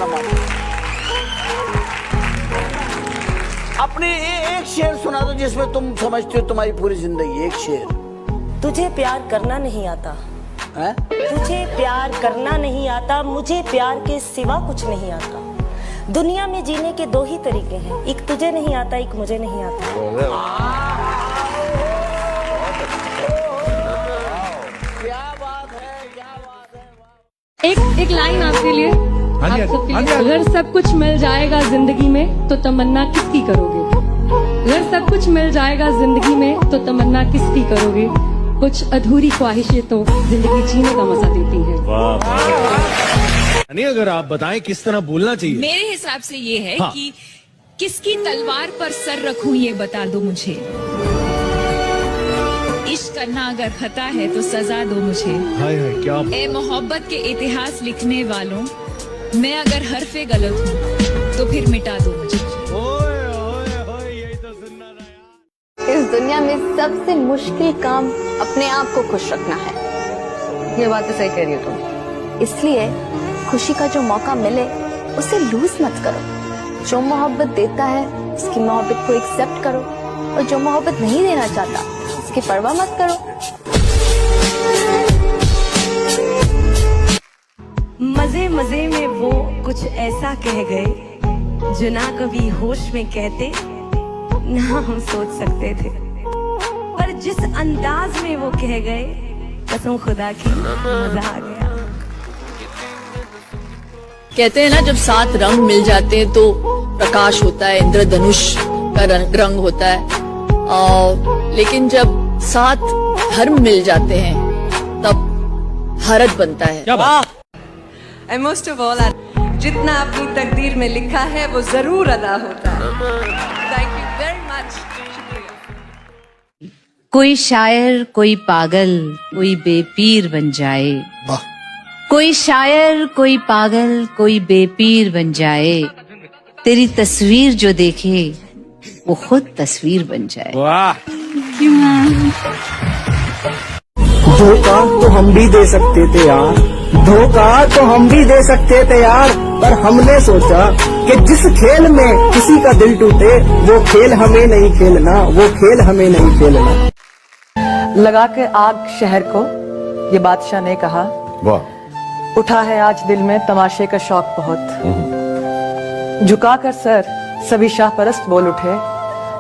अपना मानो। अपने एक शेर सुना दो जिसमें तुम समझते हो तुम्हारी पूरी जिंदगी। एक शेर। तुझे प्यार करना नहीं आता है? तुझे प्यार करना नहीं आता, मुझे प्यार के सिवा कुछ नहीं आता। दुनिया में जीने के दो ही तरीके हैं, एक तुझे नहीं आता, एक मुझे नहीं आता। क्या बात है, क्या बात है। एक लाइन आपके लिए, आप सबके लिए। अगर सब कुछ मिल जाएगा जिंदगी में तो तमन्ना किसकी करोगे? अगर सब कुछ मिल जाएगा जिंदगी में तो तमन्ना किसकी करोगे? कुछ अधूरी ख्वाहिशें तो जिंदगी जीने का मजा देती हैं। नहीं, अगर आप बताएं किस तरह बोलना चाहिए। मेरे हिसाब से ये है कि किसकी तलवार पर सर रखूं ये बता दो मुझे। इश्क करना अगर खता है तो सजा दो मुझे। हाय हाय क्या। ए मोहब्बत के इतिहास लिखने वालों, मैं अगर हरफे गलत हूँ तो फिर मिटा दो मुझे। यही तो सुनना था यार। इस दुनिया में सबसे मुश्किल काम अपने आप को खुश रखना है। ये बात तो सही कह रही हो तुम। इसलिए खुशी का जो मौका मिले उसे लूज मत करो। जो मोहब्बत देता है उसकी मोहब्बत को एक्सेप्ट करो, और जो मोहब्बत नहीं देना चाहता उसकी परवाह मत करो। मजे मजे में वो कुछ ऐसा कह गए जो ना कभी होश में कहते ना हम सोच सकते थे, पर जिस अंदाज में वो कह गए कसम खुदा की मजा आ गया। कहते हैं ना, जब 7 रंग मिल जाते हैं तो प्रकाश होता है, इंद्रधनुष का रंग होता है। लेकिन जब 7 धर्म मिल जाते हैं तब भारत बनता है। क्या बात? एंड मोस्ट ऑफ ऑल, जितना अपनी तकदीर में लिखा है वो जरूर अदा होता है। Thank you very much. कोई शायर, कोई पागल, कोई बेपीर बन जाए। कोई शायर, कोई पागल, कोई बेपीर बन जाए। तेरी तस्वीर जो देखे वो खुद तस्वीर बन जाए। वाह। धोखा तो हम भी दे सकते थे यार, धोखा तो हम भी दे सकते थे यार, पर हमने सोचा कि जिस खेल में किसी का दिल टूटे वो खेल हमें नहीं खेलना, वो खेल हमें नहीं खेलना। लगा के आग शहर को, ये बादशाह ने कहा। वाह। उठा है आज दिल में तमाशे का शौक बहुत। झुकाकर सर सभी शाह परस्त बोल उठे,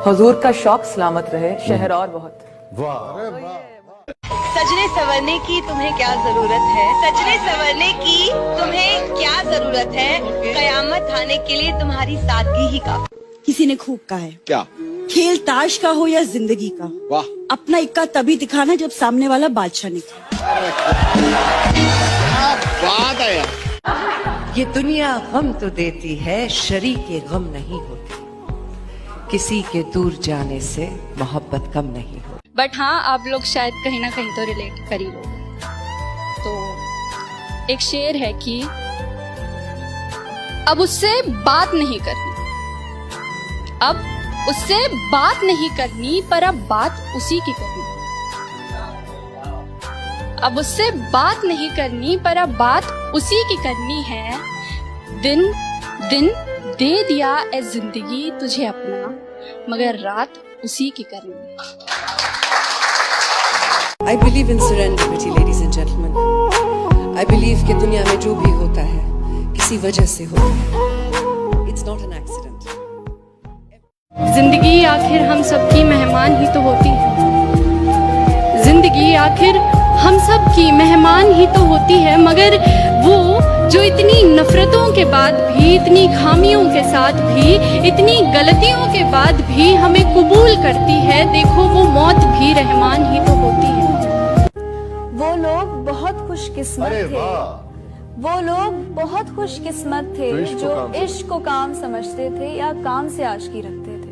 हुजूर का शौक सलामत रहे शहर और बहुत। सजने संवरने की तुम्हें क्या जरूरत है? सजने संवरने की तुम्हें क्या जरूरत है? कयामत आने के लिए तुम्हारी सादगी ही काफी। किसी ने खूब कहा है, क्या खेल ताश का हो या जिंदगी का, वाह, अपना इक्का तभी दिखाना जब सामने वाला बादशाह निकले। बात है यार। ये दुनिया गम तो देती है, शरीके गम नहीं होती। किसी के दूर जाने से मोहब्बत कम नहीं होती। बट हाँ, आप लोग शायद कहीं ना कहीं तो रिलेट कर ही लोगे। तो एक शेर है कि अब उससे बात नहीं करनी, अब उससे बात नहीं करनी, पर अब बात उसी की करनी। अब उससे बात नहीं करनी, पर अब बात उसी की करनी है। दिन दिन दे दिया ए जिंदगी तुझे अपना, मगर रात उसी की करनी है। I believe in serenity, ladies and gentlemen. I believe कि दुनिया में जो भी होता है किसी वजह से होता है। It's not an accident. जिंदगी आखिर हम सबकी मेहमान ही तो होती है। जिंदगी आखिर हम सब की मेहमान ही तो होती है, मगर वो जो इतनी नफरतों के बाद भी, इतनी खामियों के साथ भी, इतनी गलतियों के बाद भी हमें कबूल करती है, देखो वो मौत भी रहमान ही तो होती है। वो लोग बहुत खुशकिस्मत थे, वो लोग बहुत खुशकिस्मत थे जो इश्क को काम समझते थे या काम से आशिकी रखते थे।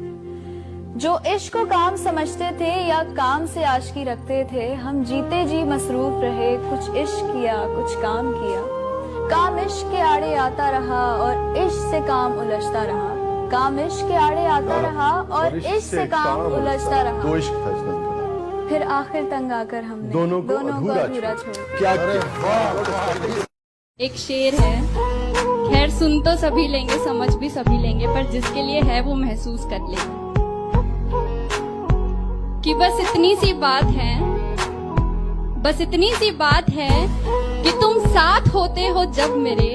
जो इश्क को काम समझते थे या काम से आशिकी रखते थे। हम जीते जी मसरूफ रहे, कुछ इश्क किया कुछ काम किया। काम इश्क के आड़े आता रहा और इश्क से काम उलझता रहा। काम इश्क के आड़े आता रहा और इश्क से काम उलझता रहा। फिर आखिर तंग आकर हमने दोनों को अधूरा छोड़ दिया। एक शेर है, खैर सुन तो सभी लेंगे, समझ भी सभी लेंगे, पर जिसके लिए है वो महसूस कर लेंगे कि बस इतनी सी बात है, बस इतनी सी बात है कि तुम साथ होते हो जब मेरे,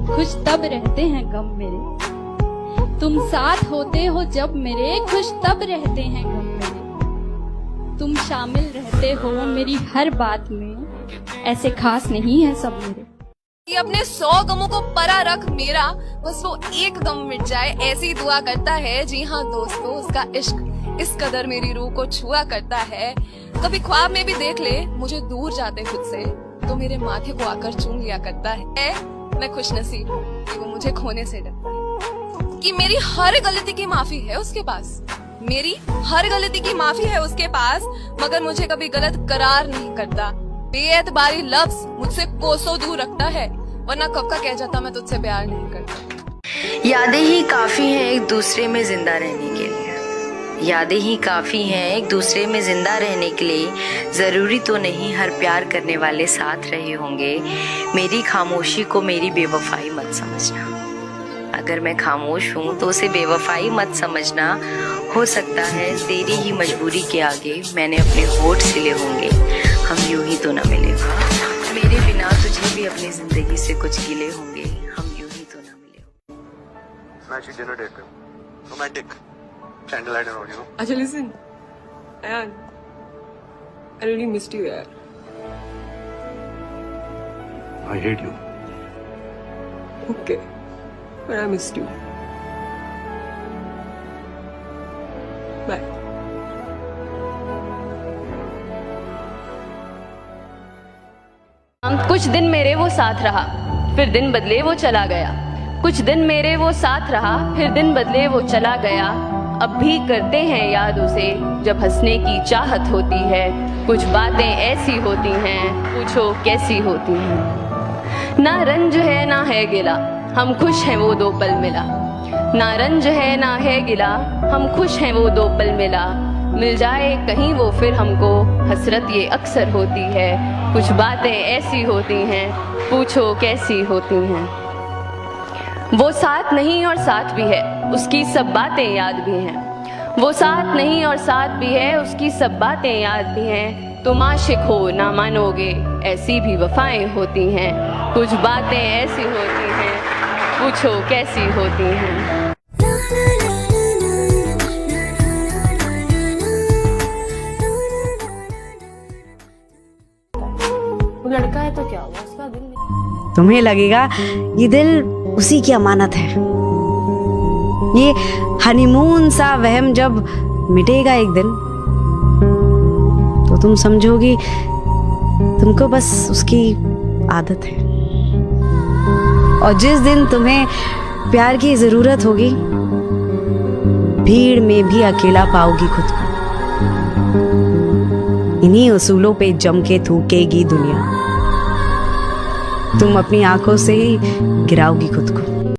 खुश तब रहते हैं गम मेरे। तुम साथ होते हो जब मेरे, खुश तब रहते हैं गम मेरे। तुम शामिल रहते हो मेरी हर बात में, ऐसे खास नहीं है सब मेरे। कि अपने 100 गमों को परा रख मेरा, बस वो एक गम मिट जाए, ऐसी दुआ करता है। जी हाँ दोस्तों, उसका इश्क इस कदर मेरी रूह को छुआ करता है। कभी ख्वाब में भी देख ले मुझे दूर जाते खुद से, तो मेरे माथे को आकर चूम लिया करता है। मैं खुशनसीब हूँ कि वो मुझे खोने से डरता है, कि मेरी हर गलती की माफी है उसके पास, मेरी हर गलती की माफी है उसके पास, मगर मुझे कभी गलत करार नहीं करता। बेएतबारी लफ्ज मुझसे कोसों दूर रखता है, वरना कब का कह जाता मैं तुझसे प्यार नहीं करता। यादें ही काफी हैं एक दूसरे में जिंदा रहने के लिए, यादें ही काफी हैं एक दूसरे में जिंदा रहने के लिए। जरूरी तो नहीं हर प्यार करने वाले साथ रहे होंगे। मेरी खामोशी को मेरी बेवफाई मत समझना, अगर मैं खामोश हूँ तो उसे बेवफाई मत समझना। हो सकता है तेरी ही मजबूरी के आगे मैंने अपने होठ सिले होंगे, हम यूं ही तो न मिले। मेरे बिना तुझे भी अपनी जिंदगी से कुछ गिले होंगे, हम यूं ही तो न मिले। मैच डिनर डेट पे रोमांटिक कैंडल लाइट और यू। अच्छा listen Ayaan, I really missed you यार। I hate you. Okay, but I missed you. Bye. कुछ दिन मेरे वो साथ रहा, फिर दिन बदले वो चला गया। कुछ दिन मेरे वो साथ रहा, फिर दिन बदले वो चला गया। अब भी करते हैं याद उसे जब हंसने की चाहत होती है। कुछ बातें ऐसी होती हैं, पूछो कैसी होती हैं। ना रंज है ना है गिला, हम खुश हैं वो 2 पल मिला। ना रंज है ना है गिला, हम खुश हैं वो 2 पल मिला। मिल जाए कहीं वो फिर हमको, हसरत ये अक्सर होती है। कुछ बातें ऐसी होती हैं, पूछो कैसी होती हैं। वो साथ नहीं और साथ भी है, उसकी सब बातें याद भी हैं। वो साथ नहीं और साथ भी है, उसकी सब बातें याद भी हैं। तुम आशिक हो ना मानोगे, ऐसी भी वफाएं होती हैं। कुछ बातें ऐसी होती हैं, पूछो कैसी होती हैं। लड़का है तो क्या हुआ, उसका दिल नहीं। तुम्हें लगेगा ये दिल उसी की अमानत है। ये हनीमून सा वहम जब मिटेगा एक दिन, तो तुम समझोगी तुमको बस उसकी आदत है। और जिस दिन तुम्हें प्यार की जरूरत होगी, भीड़ में भी अकेला पाओगी खुद को। इन्हीं उसूलों पे जम के थूकेगी दुनिया, तुम अपनी आंखों से ही गिराओगी खुद को।